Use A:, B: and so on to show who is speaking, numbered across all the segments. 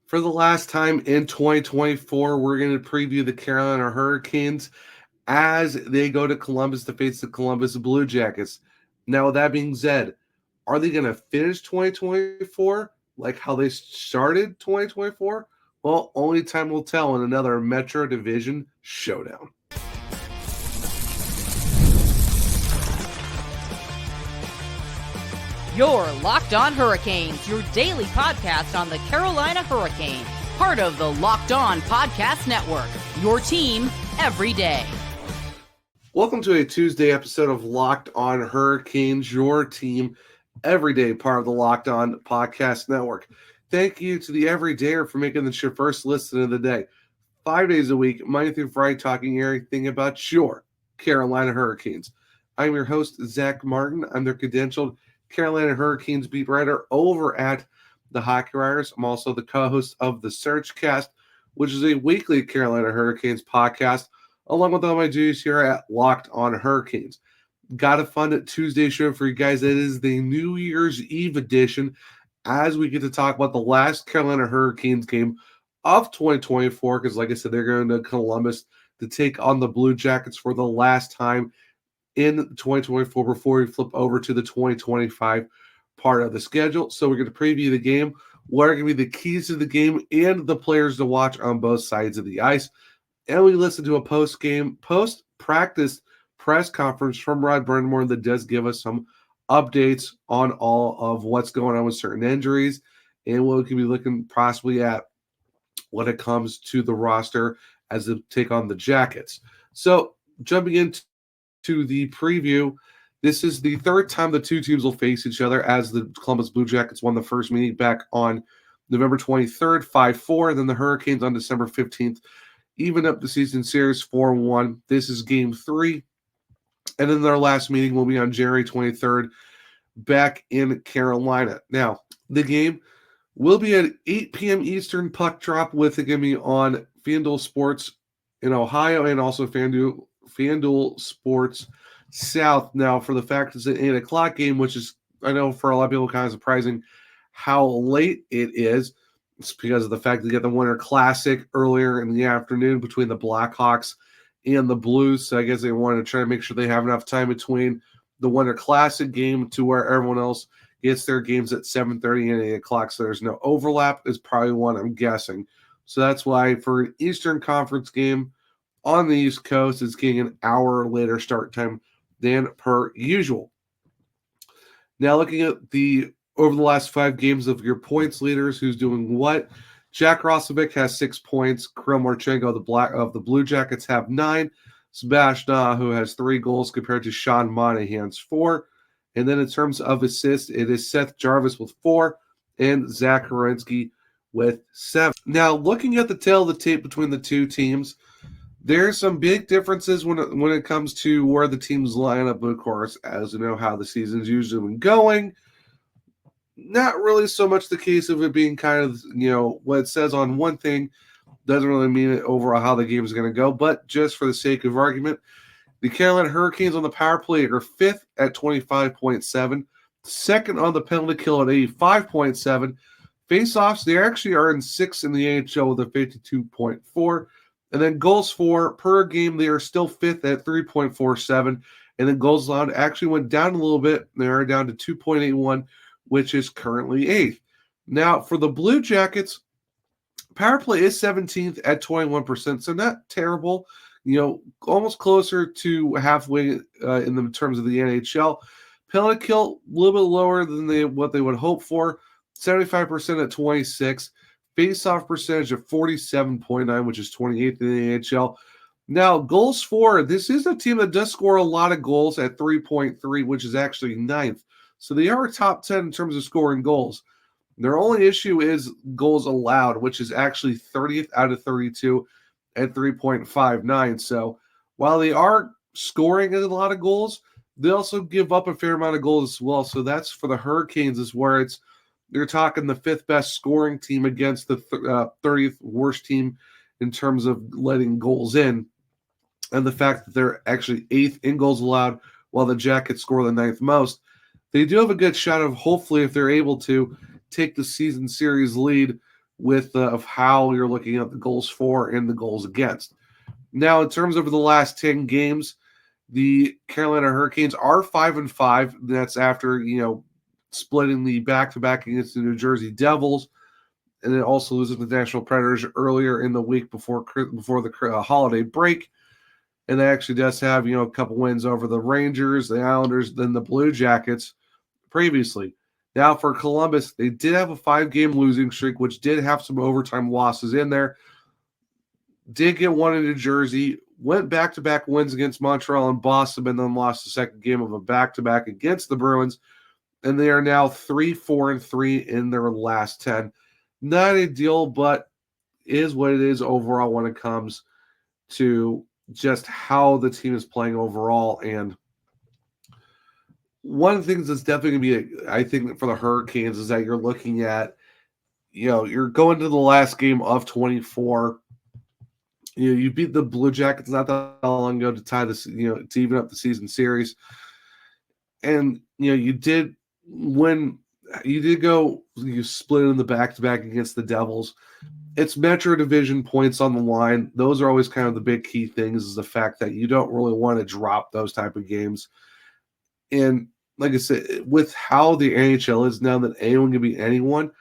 A: For the last time in 2024, we're going to preview the Carolina Hurricanes as they go to Columbus to face the Columbus Blue Jackets. Now, with that being said, are they going to finish 2024 like how they started 2024? Well, only time will tell in another Metro Division showdown.
B: Your Locked On Hurricanes, your daily podcast on the Carolina Hurricanes, part of the Locked On Podcast Network, your team every day.
A: Welcome to a Tuesday episode of Locked On Hurricanes, your team every day, part of the Locked On Podcast Network. Thank you to the everydayer for making this your first listen of the day. 5 days a week, Monday through Friday, talking everything about your Carolina Hurricanes. I'm your host, Zach Martin. I'm their credentialed Carolina Hurricanes beat writer over at the Hockey Writers. I'm also the co-host of the Searchcast, which is a weekly Carolina Hurricanes podcast, along with all my duties here at Locked On Hurricanes. Got a fun Tuesday show for you guys. It is the New Year's Eve edition as we get to talk about the last Carolina Hurricanes game of 2024, because like I said, they're going to Columbus to take on the Blue Jackets for the last time in 2024 before we flip over to the 2025 part of the schedule. So we're going to preview the game. What are going to be the keys to the game and the players to watch on both sides of the ice? And we listen to a post-practice press conference from Rod Brind'Amour that does give us some updates on all of what's going on with certain injuries and what we could be looking possibly at when it comes to the roster as they take on the Jackets. So jumping into the preview, this is the third time the two teams will face each other, as the Columbus Blue Jackets won the first meeting back on November 23rd, 5-4, and then the Hurricanes on December 15th even up the season series 4-1. This is game 3, and then their last meeting will be on January 23rd back in Carolina. Now, the game will be at 8 p.m. Eastern puck drop, with it going to be on FanDuel Sports in Ohio and also FanDuel Sports South. Now, for the fact it's an 8 o'clock game, which is, I know for a lot of people, kind of surprising how late it is. It's because of the fact that you get the Winter Classic earlier in the afternoon between the Blackhawks and the Blues. So I guess they wanted to try to make sure they have enough time between the Winter Classic game to where everyone else gets their games at 7:30 and 8 o'clock. So there's no overlap is probably one I'm guessing. So that's why for an Eastern Conference game on the East Coast, it's getting an hour later start time than per usual. Now looking at over the last 5 games of your points leaders, who's doing what? Jack Roslovic has 6 points. Kirill Marchenko of the Blue Jackets have 9. Sebastian Aho has 3 goals compared to Sean Monahan's 4. And then in terms of assists, it is Seth Jarvis with 4 and Zach Werenski with 7. Now, looking at the tail of the tape between the two teams, there's some big differences when it comes to where the teams line up, of course, as you know how the season's usually been going. Not really so much the case of it being kind of, what it says on one thing doesn't really mean it overall how the game is going to go. But just for the sake of argument, the Carolina Hurricanes on the power play are 5th at 25.7, second on the penalty kill at 85.7. Face-offs, they actually are in 6th in the AHL with a 52.4. And then goals for per game, they are still 5th at 3.47. And then goals allowed actually went down a little bit. They are down to 2.81, which is currently 8th. Now, for the Blue Jackets, power play is 17th at 21%, so not terrible. Almost closer to halfway in the terms of the NHL. Penalty kill, a little bit lower than what they would hope for, 75% at 26. Face-off percentage of 47.9, which is 28th in the NHL. Now, goals for, this is a team that does score a lot of goals at 3.3, which is actually 9th. So they are top 10 in terms of scoring goals. Their only issue is goals allowed, which is actually 30th out of 32 at 3.59. So while they are scoring a lot of goals, they also give up a fair amount of goals as well. So that's for the Hurricanes, is where they're talking the 5th best scoring team against the 30th worst team in terms of letting goals in. And the fact that they're actually 8th in goals allowed while the Jackets score the 9th most. They do have a good shot of, hopefully, if they're able to take the season series lead with of how you're looking at the goals for and the goals against. Now, in terms of the last 10 games, the Carolina Hurricanes are 5-5. That's after, splitting the back-to-back against the New Jersey Devils, and then also losing the Nashville Predators earlier in the week before the holiday break. And they actually does have, a couple wins over the Rangers, the Islanders, then the Blue Jackets previously. Now for Columbus, they did have a 5-game losing streak, which did have some overtime losses in there. Did get one in New Jersey, went back-to-back wins against Montreal and Boston, and then lost the second game of a back-to-back against the Bruins. And they are now 3-4-3 in their last 10. Not ideal, but is what it is overall when it comes to just how the team is playing overall. And one of the things that's definitely going to be, I think, for the Hurricanes is that you're looking at, you're going to the last game of 24. You beat the Blue Jackets not that long ago to tie this, to even up the season series. And, you did win. You did go, you split in the back-to-back against the Devils. It's Metro Division points on the line. Those are always kind of the big key things, is the fact that you don't really want to drop those type of games. And like I said, with how the NHL is now, that anyone can beat anyone,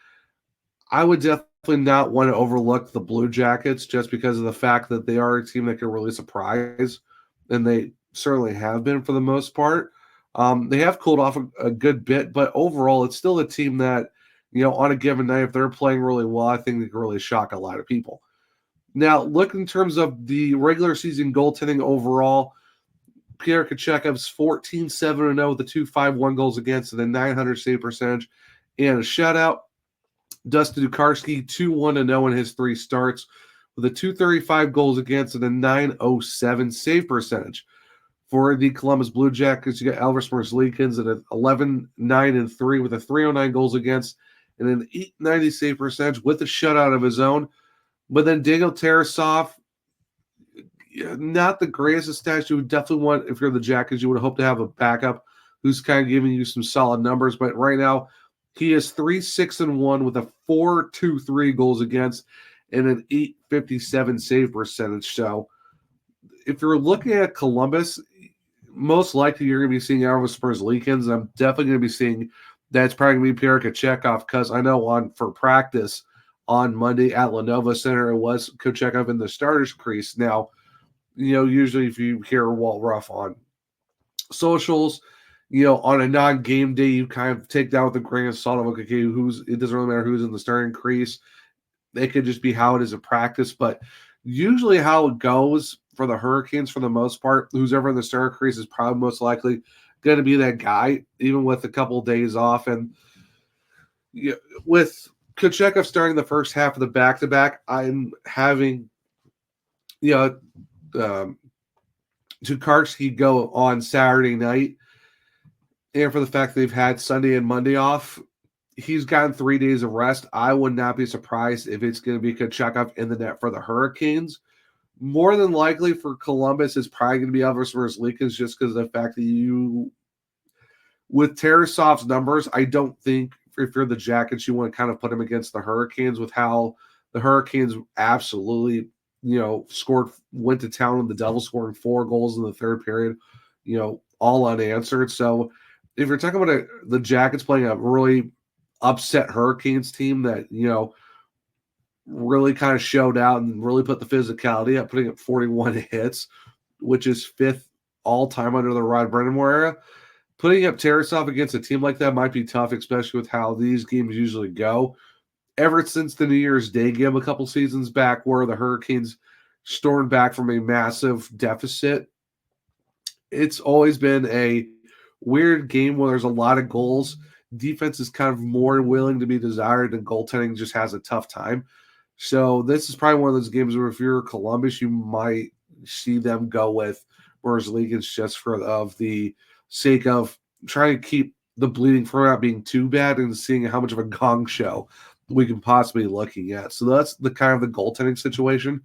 A: I would definitely not want to overlook the Blue Jackets just because of the fact that they are a team that can really surprise, and they certainly have been for the most part. They have cooled off a good bit, but overall, it's still a team that, on a given night, if they're playing really well, I think they can really shock a lot of people. Now, look in terms of the regular season goaltending overall, Pierre Kachekhov's 14-7-0 with the 2.51 goals against and a 900 save percentage and a shutout. Dustin Dukarski 2-1-0 in his 3 starts with a 235 goals against and a 907 save percentage. For the Columbus Blue Jackets, you got Elvis Merzlikins at an 11-9-3 with a 309 goals against and an 890 save percentage with a shutout of his own. But then Daniel Tarasov, not the greatest stats. You would definitely want, if you're the Jackets, you would hope to have a backup who's kind of giving you some solid numbers. But right now, he is 3-6-1 with a 4.23 goals against and an 857 save percentage. So if you're looking at Columbus, most likely you're going to be seeing Elvis Merzlikins, and I'm definitely going to be seeing that's probably going to be Pierre Kachekov, because I know for practice on Monday at Lenovo Center, it was Kachekov in the starters crease. Now, usually if you hear Walt Ruff on socials, on a non-game day, you kind of take that with a grain of salt of, okay, it doesn't really matter who's in the starting crease. It could just be how it is at practice, but usually how it goes for the Hurricanes, for the most part, who's ever in the starting crease is probably most likely going to be that guy, even with a couple of days off. And with Kachekov starting the first half of the back-to-back, I'm having, Tukarski go on Saturday night. And for the fact that they've had Sunday and Monday off, he's gotten 3 days of rest. I would not be surprised if it's going to be Kachekov in the net for the Hurricanes. More than likely for Columbus, it's probably going to be Elvis Merzlikins, just because of the fact that with Tarasov's numbers, I don't think if you're the Jackets, you want to kind of put him against the Hurricanes with how the Hurricanes absolutely, went to town with the Devils, scoring 4 goals in the third period, all unanswered. So if you're talking about the Jackets playing a really upset Hurricanes team that, really kind of showed out and really put the physicality up, putting up 41 hits, which is 5th all-time under the Rod Brind'Amour era. Putting up Tarasov against a team like that might be tough, especially with how these games usually go. Ever since the New Year's Day game a couple seasons back, where the Hurricanes stormed back from a massive deficit, it's always been a weird game where there's a lot of goals. Defense is kind of more willing to be desired, and goaltending just has a tough time. So this is probably one of those games where if you're Columbus, you might see them go with Merzlikins just for the sake of trying to keep the bleeding from not being too bad and seeing how much of a gong show we can possibly be looking at. So that's the kind of the goaltending situation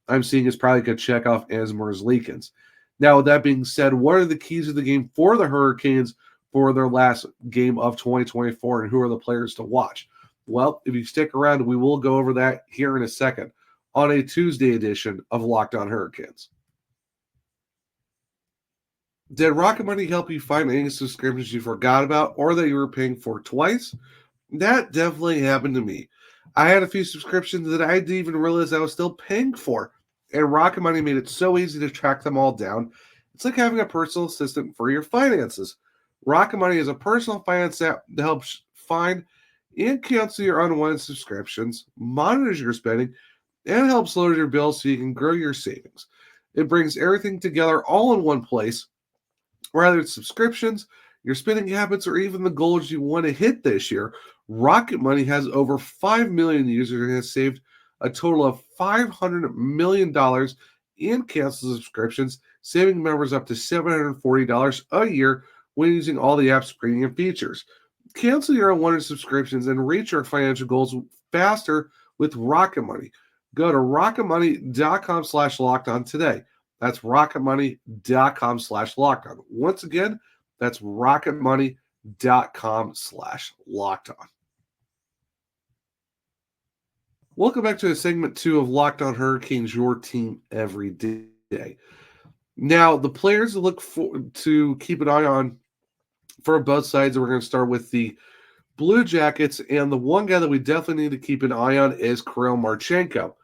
A: I'm seeing is probably Kachekov as Merzlikins. Now, with that being said, what are the keys of the game for the Hurricanes for their last game of 2024, and who are the players to watch? Well, if you stick around, we will go over that here in a second on a Tuesday edition of Locked On Hurricanes. Did Rocket Money help you find any subscriptions you forgot about or that you were paying for twice? That definitely happened to me. I had a few subscriptions that I didn't even realize I was still paying for, and Rocket Money made it so easy to track them all down. It's like having a personal assistant for your finances. Rocket Money is a personal finance app that helps find and cancel your unwanted subscriptions, monitors your spending, and helps lower your bills so you can grow your savings. It brings everything together all in one place, whether it's subscriptions, your spending habits, or even the goals you want to hit this year. Rocket Money has over 5 million users and has saved a total of $500 million in canceled subscriptions, saving members up to $740 a year when using all the app's premium features. Cancel your unwanted subscriptions and reach your financial goals faster with Rocket Money. Go to rocketmoney.com/lockedon today. That's rocketmoney.com/lockedon. Once again, that's rocketmoney.com/lockedon. Welcome back to segment 2 of Locked On Hurricanes, your team every day. Now, the players to look to keep an eye on for both sides, we're going to start with the Blue Jackets, and the one guy that we definitely need to keep an eye on is Kirill Marchenko.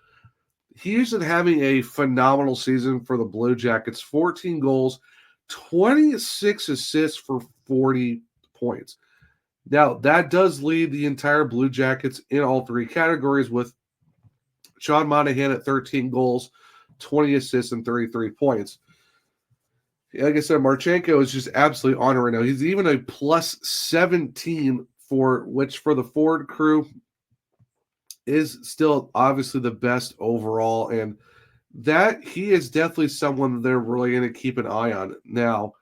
A: He's been having a phenomenal season for the Blue Jackets, 14 goals, 26 assists for 40 points. Now, that does lead the entire Blue Jackets in all three categories, with Sean Monahan at 13 goals, 20 assists, and 33 points. Like I said, Marchenko is just absolutely on it right now. He's even a plus 17, which for the forward crew is still obviously the best overall. And that he is definitely someone they're really going to keep an eye on. Now,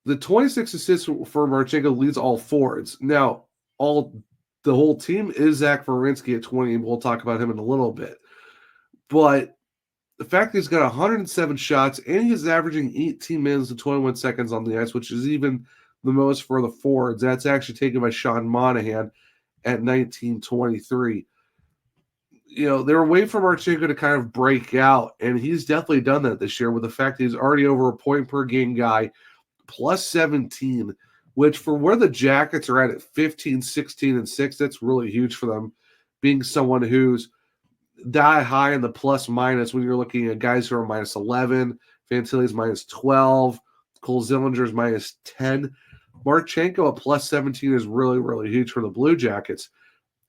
A: the 26 assists for Marchenko leads all forwards. Now, the whole team is Zach Werenski at 20, and we'll talk about him in a little bit. But the fact that he's got 107 shots and he's averaging 18 minutes and 21 seconds on the ice, which is even the most for the forwards, that's actually taken by Sean Monahan at 19-23. You know, they were waiting for Marchenko to kind of break out, and he's definitely done that this year with the fact that he's already over a point per game guy, plus 17, which for where the Jackets are at 15, 16, and 6, that's really huge for them, being someone who's that high in the plus minus when you're looking at guys who are minus 11, Fantilli's minus 12, Cole Zillinger's minus 10. Marchenko at plus 17 is really, really huge for the Blue Jackets.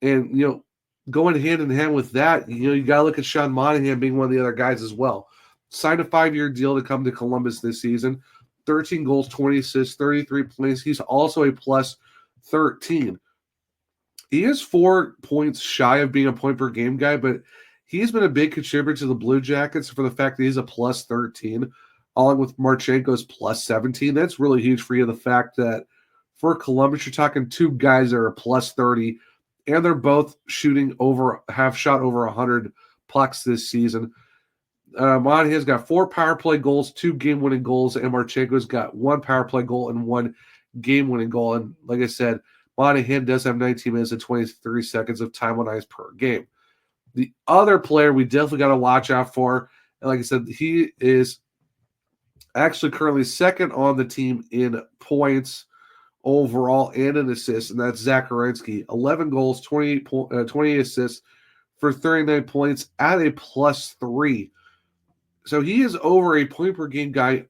A: And, you know, going hand in hand with that, you know, you got to look at Sean Monahan being one of the other guys as well. Signed a 5-year deal to come to Columbus this season. 13 goals, 20 assists, 33 points. He's also a plus 13. He is 4 points shy of being a point per game guy, but he's been a big contributor to the Blue Jackets for the fact that he's a plus 13, along with Marchenko's plus 17. That's really huge for you. The fact that for Columbus, you're talking two guys that are plus 30, and they're both have shot over 100 pucks this season. Monahan's got 4 power play goals, 2 game-winning goals, and Marchenko's got 1 power play goal and 1 game-winning goal. And like I said, Monahan does have 19 minutes and 23 seconds of time on ice per game. The other player we definitely got to watch out for, and like I said, he is actually currently second on the team in points overall and in assists, and that's Zach Werenski. 11 goals, 28 assists for 39 points at a plus 3. So he is over a point per game guy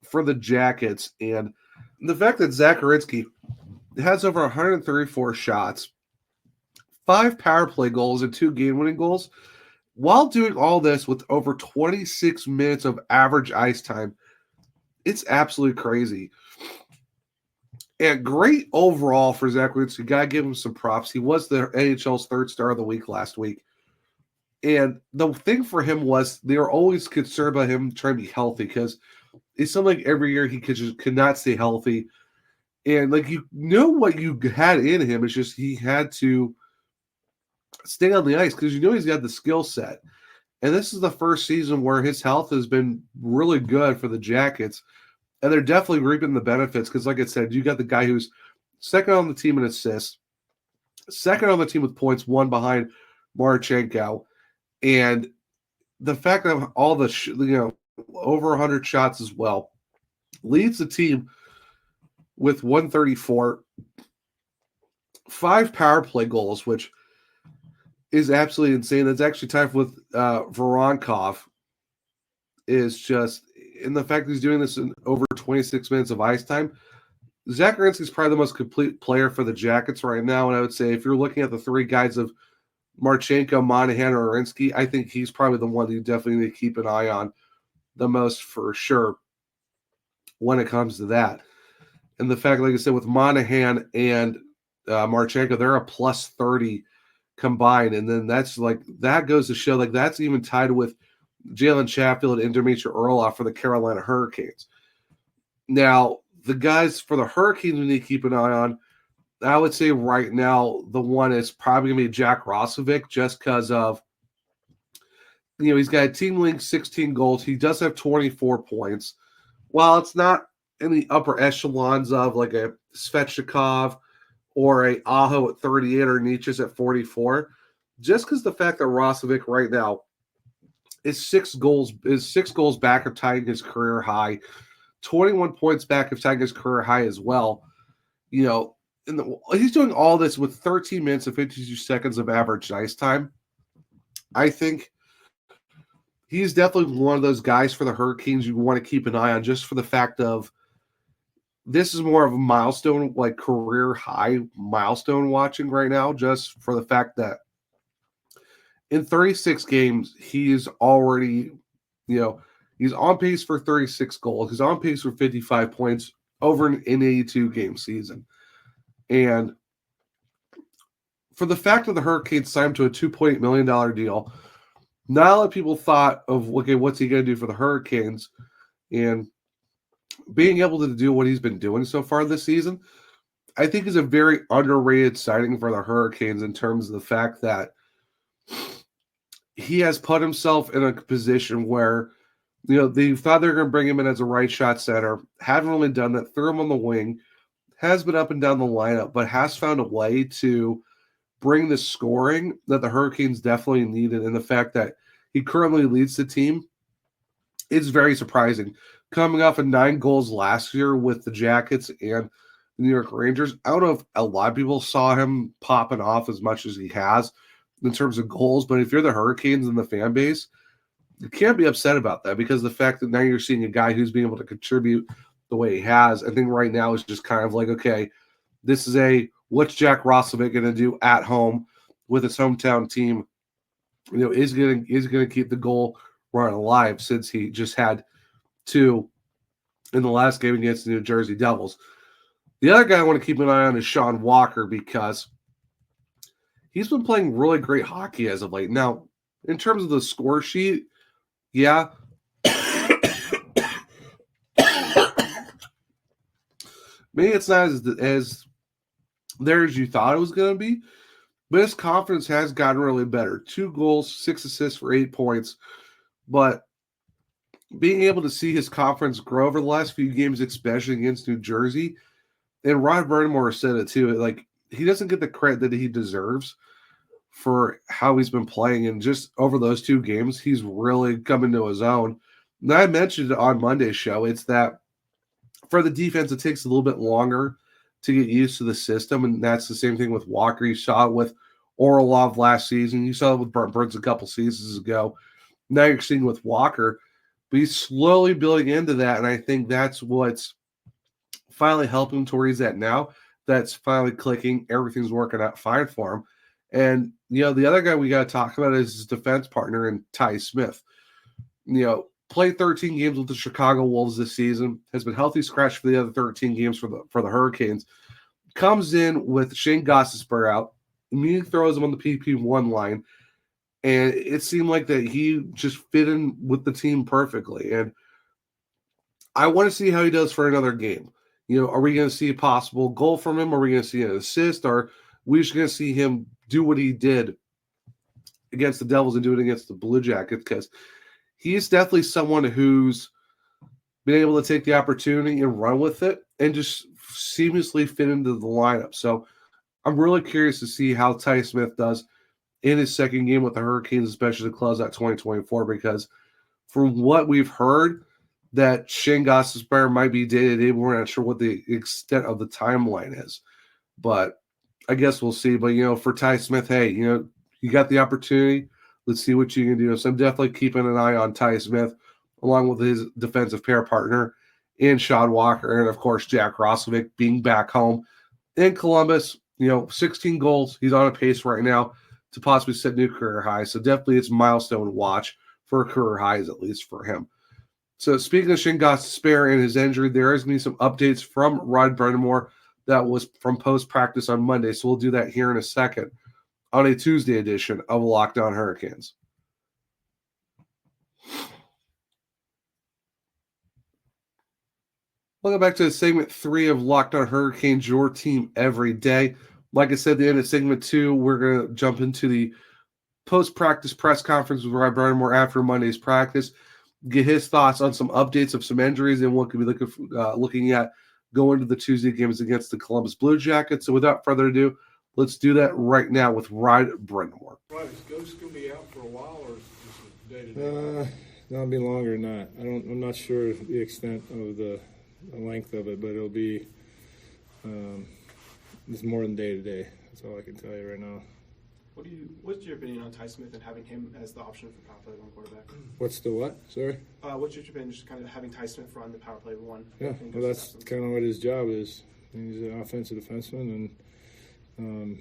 A: for the Jackets. And the fact that Zach Werenski has over 134 shots, 5 power play goals, and 2 game-winning goals, while doing all this with over 26 minutes of average ice time, it's absolutely crazy. And great overall for Zach Werenski. Got to give him some props. He was the NHL's 3rd star of the week last week. And the thing for him was they were always concerned about him trying to be healthy because it seemed like every year he could not stay healthy. And like, you know what you had in him, it's just he had to stay on the ice because you know he's got the skill set. And this is the first season where his health has been really good for the Jackets. And they're definitely reaping the benefits because, like I said, you got the guy who's second on the team in assists. Second on the team with points, one behind Marchenko. And the fact that all the, over 100 shots as well, leads the team with 134, 5 power play goals, which is absolutely insane. That's actually tied with Voronkov, is just, in the fact that he's doing this in over 26 minutes of ice time. Zach Werenski's probably the most complete player for the Jackets right now, and I would say if you're looking at the three guys of Marchenko, Monahan, or Werenski, I think he's probably the one that you definitely need to keep an eye on the most for sure when it comes to that. And the fact, like I said, with Monahan and Marchenko, they're a plus 30 combined, and then that's like, that goes to show, like, that's even tied with Jalen Chatfield and Dmitry Orlov for the Carolina Hurricanes. Now, the guys for the Hurricanes we need to keep an eye on, I would say right now the one is probably going to be Jack Roslovic, just because of, he's got a team link 16 goals. He does have 24 points. While it's not in the upper echelons of like a Svechnikov or a Aho at 38 or Nietzsche's at 44, just because the fact that Roslovic right now is 6 goals back of tying his career high, 21 points back of tying his career high as well. He's doing all this with 13 minutes and 52 seconds of average ice time. I think he's definitely one of those guys for the Hurricanes you want to keep an eye on, just for the fact of this is more of a milestone, like career high milestone watching right now, just for the fact that in 36 games, he's already, he's on pace for 36 goals. He's on pace for 55 points over an 82-game season. And for the fact that the Hurricanes signed him to a $2.8 million deal, not a lot of people thought of, okay, what's he going to do for the Hurricanes? And being able to do what he's been doing so far this season, I think is a very underrated signing for the Hurricanes in terms of the fact that he has put himself in a position where, they thought they were going to bring him in as a right shot center, haven't really done that, threw him on the wing, has been up and down the lineup, but has found a way to bring the scoring that the Hurricanes definitely needed. And the fact that he currently leads the team is very surprising. Coming off of 9 goals last year with the Jackets and the New York Rangers, I don't know if a lot of people saw him popping off as much as he has in terms of goals, but if you're the Hurricanes and the fan base, you can't be upset about that, because the fact that now you're seeing a guy who's being able to contribute the way he has, I think right now is just kind of like, okay, this is what's Jack Roslovic going to do at home with his hometown team? Is going to keep the goal run alive, since he just had 2 in the last game against the New Jersey Devils. The other guy I want to keep an eye on is Sean Walker, because he's been playing really great hockey as of late. Now, in terms of the score sheet, yeah, maybe it's not as there as you thought it was going to be, but his confidence has gotten really better. 2 goals, 6 assists for 8 points. But being able to see his confidence grow over the last few games, especially against New Jersey, and Rod Brind'Amour said it too, like, he doesn't get the credit that he deserves for how he's been playing. And just over those 2 games, he's really come into his own. And I mentioned on Monday's show, it's that for the defense, it takes a little bit longer to get used to the system, and that's the same thing with Walker. You saw it with Orlov last season. You saw it with Brent Burns a couple seasons ago. Now you're seeing with Walker, but he's slowly building into that, and I think that's what's finally helping to where he's at now. That's finally clicking. Everything's working out fine for him. And, the other guy we got to talk about is his defense partner in Ty Smith. Played 13 games with the Chicago Wolves this season, has been healthy scratch for the other 13 games for the Hurricanes. Comes in with Shane Gostisbehere out, immediately throws him on the PP1 line, and it seemed like that he just fit in with the team perfectly. And I want to see how he does for another game. Are we going to see a possible goal from him? Are we going to see an assist? Or are we just going to see him do what he did against the Devils and do it against the Blue Jackets? Because he's definitely someone who's been able to take the opportunity and run with it and just seamlessly fit into the lineup. So I'm really curious to see how Ty Smith does in his second game with the Hurricanes, especially to close out 2024, because from what we've heard, that Shane Gostisbehere might be day-to-day, but we're not sure what the extent of the timeline is. But I guess we'll see. But, for Ty Smith, hey, you got the opportunity. Let's see what you can do. So I'm definitely keeping an eye on Ty Smith, along with his defensive pair partner in Sean Walker, and, of course, Jack Roslovic being back home in Columbus. 16 goals. He's on a pace right now to possibly set new career highs. So definitely it's a milestone watch for career highs, at least for him. So speaking of Shane Gostisbehere and his injury, there is going to be some updates from Rod Brind'Amour that was from post-practice on Monday. So we'll do that here in a second on a Tuesday edition of Locked On Hurricanes. Welcome back to segment 3 of Locked On Hurricanes, your team every day. Like I said, at the end of segment 2, we're going to jump into the post-practice press conference with Rod Brind'Amour after Monday's practice, get his thoughts on some updates of some injuries and what could be looking at going to the Tuesday games against the Columbus Blue Jackets. So without further ado, let's do that right now with Rod Brind'Amour.
C: Right, is Ghost going to be out for a while, or is this day-to-day?
D: It'll be longer than that. I'm not sure the extent of the length of it, but it'll be it's more than day-to-day. That's all I can tell you right now.
C: What's your opinion on Ty Smith and having him as the option for power play one quarterback?
D: What's the what? Sorry?
C: What's your opinion just kind of having Ty Smith run the power play one?
D: Yeah, well, that's kind of what his job is. He's an offensive defenseman and,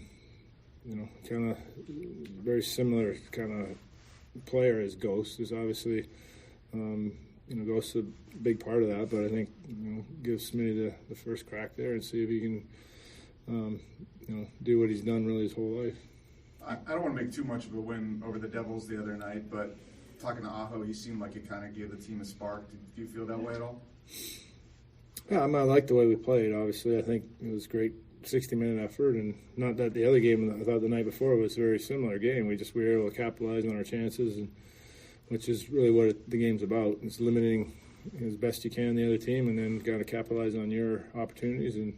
D: kind of very similar kind of player as Ghost. Is obviously, Ghost is a big part of that, but I think, give Smitty the first crack there and see if he can, do what he's done really his whole life.
E: I don't want to make too much of a win over the Devils the other night, but talking to Aho, he seemed like it kind of gave the team a spark. Do you feel that way at all?
D: Yeah, I like the way we played, obviously. I think it was a great 60-minute effort, and not that the other game, I thought the night before was a very similar game. We were able to capitalize on our chances, and which is really what the game's about. It's limiting as best you can the other team, and then got to capitalize on your opportunities, and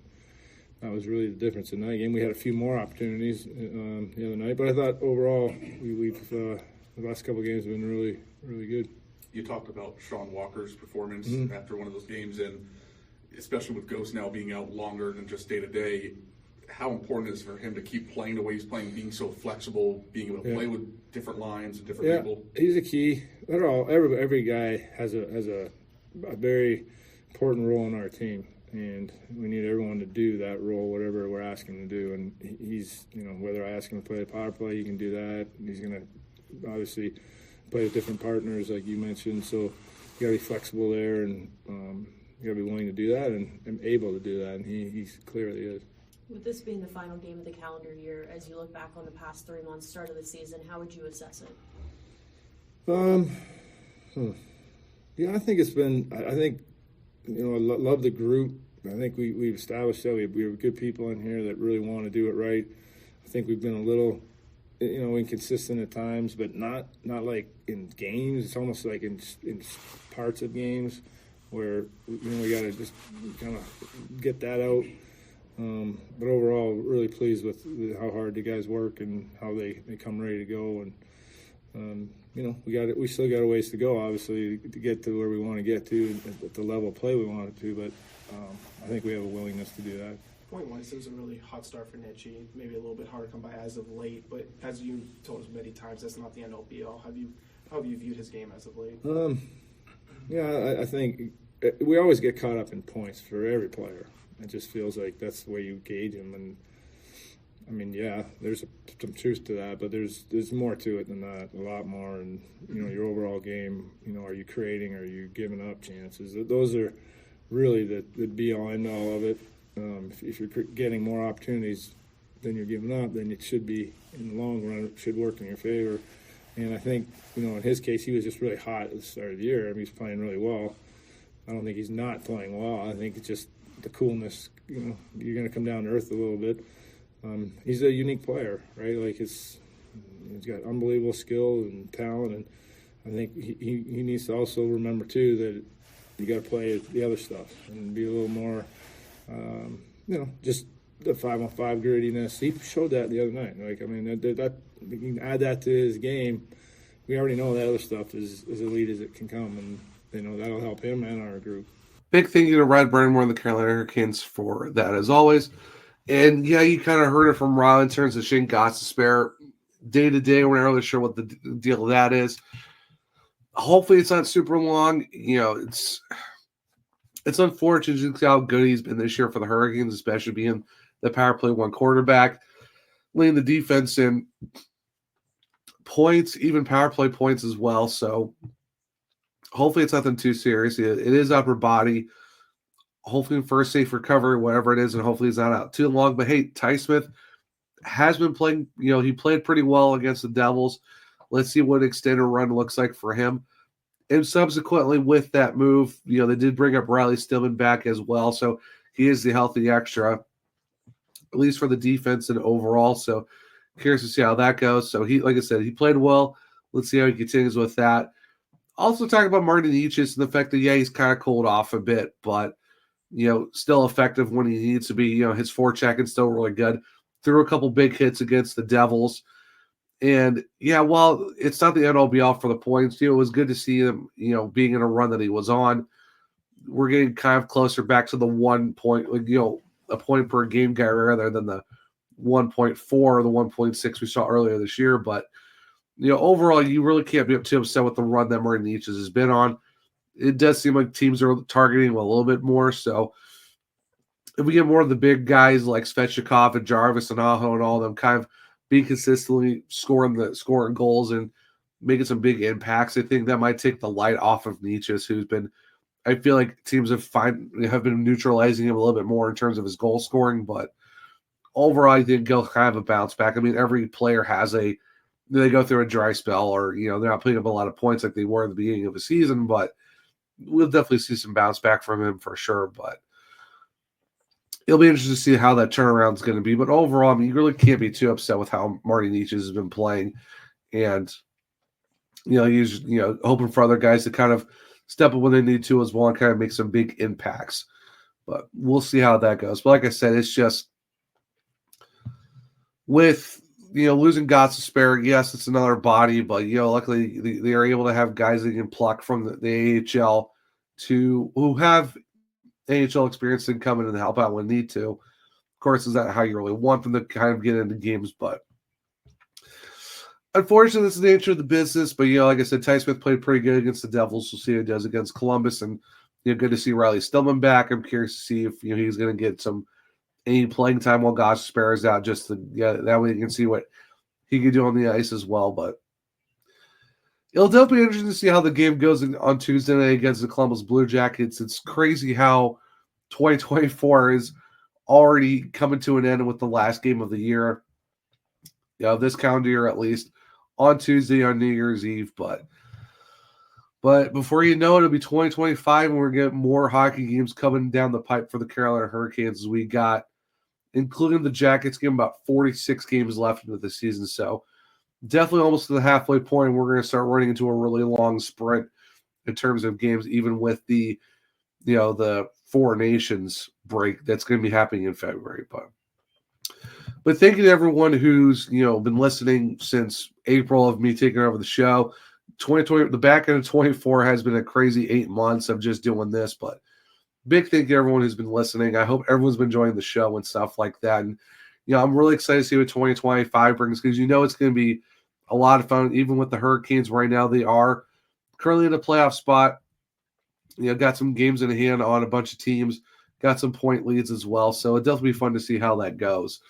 D: that was really the difference in that game. We had a few more opportunities the other night, but I thought overall we've the last couple of games have been really, really good.
F: You talked about Sean Walker's performance after one of those games, and especially with Ghost now being out longer than just day-to-day, how important is it for him to keep playing the way he's playing, being so flexible, being able to play with different lines and different people?
D: He's a key. Every guy has a very important role in our team. And we need everyone to do that role, whatever we're asking him to do. And he's, whether I ask him to play the power play, he can do that. And he's going to obviously play with different partners, like you mentioned. So you got to be flexible there, and you got to be willing to do that and able to do that. And he clearly is.
G: With this being the final game of the calendar year, as you look back on the past 3 months, start of the season, how would you assess it?
D: Yeah, I think it's been. I think. I love the group. I think we've established that we have good people in here that really want to do it right. I think we've been a little, inconsistent at times, but not like in games. It's almost like in parts of games where we got to just kind of get that out. But overall, really pleased with how hard the guys work and how they come ready to go. And we still got a ways to go, obviously, to get to where we want to get to at the level of play we want it to. But I think we have a willingness to do that.
C: Point-wise, it was a really hot start for Netchi. Maybe a little bit hard to come by as of late, but as you told us many times, that's not the end-all be-all. How have you viewed his game as of late?
D: I think we always get caught up in points for every player. It just feels like that's the way you gauge him. And I mean, yeah, there's some truth to that, but there's more to it than that, a lot more. And your overall game, are you creating? Are you giving up chances? Those are really the be-all, end-all of it. If you're getting more opportunities than you're giving up, then it should be, in the long run, it should work in your favor. And I think, in his case, he was just really hot at the start of the year. I mean, he's playing really well. I don't think he's not playing well. I think it's just the coolness. You're going to come down to earth a little bit. He's a unique player, right? Like he's got unbelievable skill and talent, and I think he needs to also remember too that you got to play the other stuff and be a little more, just the 5-on-5 grittiness. He showed that the other night. Like, I mean, that you can add that to his game. We already know that other stuff is as elite as it can come, and that'll help him and our group.
A: Big thank you to Rod Brind'Amour and the Carolina Hurricanes for that, as always. And yeah, you kind of heard it from Rod in terms of Shane Gostisbehere. Day to day, we're not really sure what the deal of that is. Hopefully, it's not super long. It's unfortunate to see how good he's been this year for the Hurricanes, especially being the power play one quarterback, leading the defense in points, even power play points as well. So hopefully, it's nothing too serious. It is upper body. Hopefully, first safe recovery, whatever it is, and hopefully, he's not out too long. But hey, Ty Smith has been playing, he played pretty well against the Devils. Let's see what extended run looks like for him. And subsequently with that move, they did bring up Riley Stillman back as well. So he is the healthy extra, at least for the defense and overall. So curious to see how that goes. So he, like I said, he played well. Let's see how he continues with that. Also talking about Martin Necas and the fact that, he's kind of cooled off a bit, but, still effective when he needs to be. His forechecking still really good. Threw a couple big hits against the Devils. And, while it's not the end-all be-all for the points, it was good to see him, being in a run that he was on. We're getting kind of closer back to the 1 point, a point per game guy rather than the 1.4 or the 1.6 we saw earlier this year. But, overall, you really can't be too upset with the run that Martin Necas has been on. It does seem like teams are targeting him a little bit more, so if we get more of the big guys like Svechnikov and Jarvis and Aho and all of them kind of being consistently scoring goals and making some big impacts, I think that might take the light off of Necas, who's been, I feel like teams have been neutralizing him a little bit more in terms of his goal scoring, but overall I think he'll kind of a bounce back. I mean, every player they go through a dry spell or, they're not putting up a lot of points like they were at the beginning of the season, but we'll definitely see some bounce back from him for sure. But it'll be interesting to see how that turnaround is going to be. But overall, I mean, you really can't be too upset with how Martin Necas has been playing. And, he's, hoping for other guys to kind of step up when they need to as well and kind of make some big impacts. But we'll see how that goes. But like I said, it's just with, losing Gostisbehere, yes, it's another body. But, luckily they are able to have guys that can pluck from the AHL who have NHL experience and come in and help out when need to. Of course, is that how you really want them to kind of get into games? But unfortunately, this is the nature of the business. But, like I said, Ty Smith played pretty good against the Devils. We'll see how he does against Columbus. And, good to see Riley Stillman back. I'm curious to see if, he's going to get any playing time while Gostisbehere is out. That way you can see what he can do on the ice as well. But it'll definitely be interesting to see how the game goes on Tuesday night against the Columbus Blue Jackets. It's crazy how 2024 is already coming to an end with the last game of the year. This calendar year at least, on Tuesday on New Year's Eve. But before you know it, it'll be 2025 and we're getting more hockey games coming down the pipe for the Carolina Hurricanes as we got, including the Jackets, game about 46 games left into the season. So definitely almost to the halfway point. We're going to start running into a really long sprint in terms of games, even with the, the Four Nations break that's going to be happening in February. But thank you to everyone who's, been listening since April of me taking over the show. 2020, the back end of 24 has been a crazy 8 months of just doing this, but big thank you to everyone who's been listening. I hope everyone's been enjoying the show and stuff like that. And, I'm really excited to see what 2025 brings because, it's going to be a lot of fun, even with the Hurricanes right now. They are currently in a playoff spot. Got some games in hand on a bunch of teams, got some point leads as well. So it'll definitely be fun to see how that goes.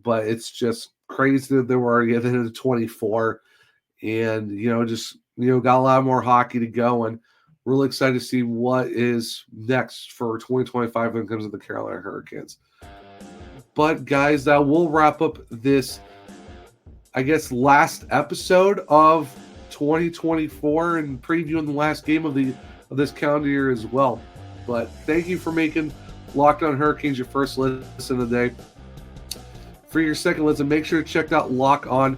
A: But it's just crazy that they were already at the end of 24 and, got a lot more hockey to go. And really excited to see what is next for 2025 when it comes to the Carolina Hurricanes. But guys, that will wrap up this, last episode of 2024 and previewing the last game of this calendar year as well. But thank you for making Locked On Hurricanes your first listen today. For your second listen, make sure to check out Lock On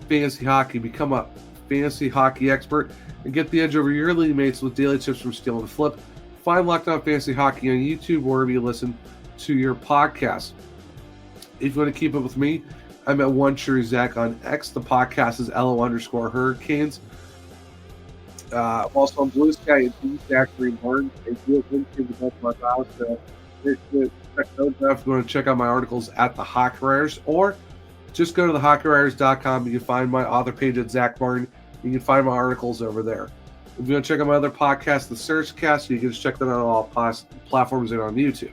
A: Fantasy Hockey. Become a fantasy hockey expert and get the edge over your league mates with daily tips from Steal and Flip. Find Locked On Fantasy Hockey on YouTube or wherever you listen to your podcast. If you want to keep up with me, I'm at OneTrueZach on X. The podcast is LO_Hurricanes. Also on Blue Sky, it's Zachary Martin. If you want to check out my articles at the Hockey Writers, or just go to thehockeywriters.com. You can find my author page at Zach Martin. You can find my articles over there. If you want to check out my other podcast, The Searchcast, you can just check that out on all platforms and on YouTube.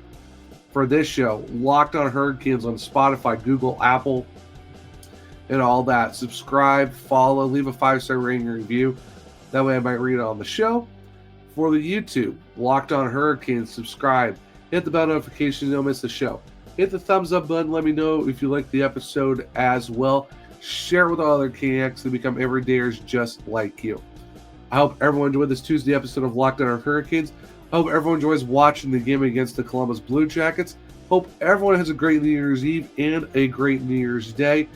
A: For this show, Locked on Hurricanes on Spotify, Google, Apple, and all that. Subscribe, follow, leave a 5-star rating and review. That way I might read it on the show. For the YouTube, Locked on Hurricanes, subscribe. Hit the bell notification, don't miss the show. Hit the thumbs up button, let me know if you like the episode as well. Share it with all other Caniacs to become everydayers just like you. I hope everyone enjoyed this Tuesday episode of Locked on Hurricanes. I hope everyone enjoys watching the game against the Columbus Blue Jackets. Hope everyone has a great New Year's Eve and a great New Year's Day.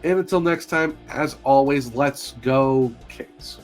A: And until next time, as always, let's go Kings.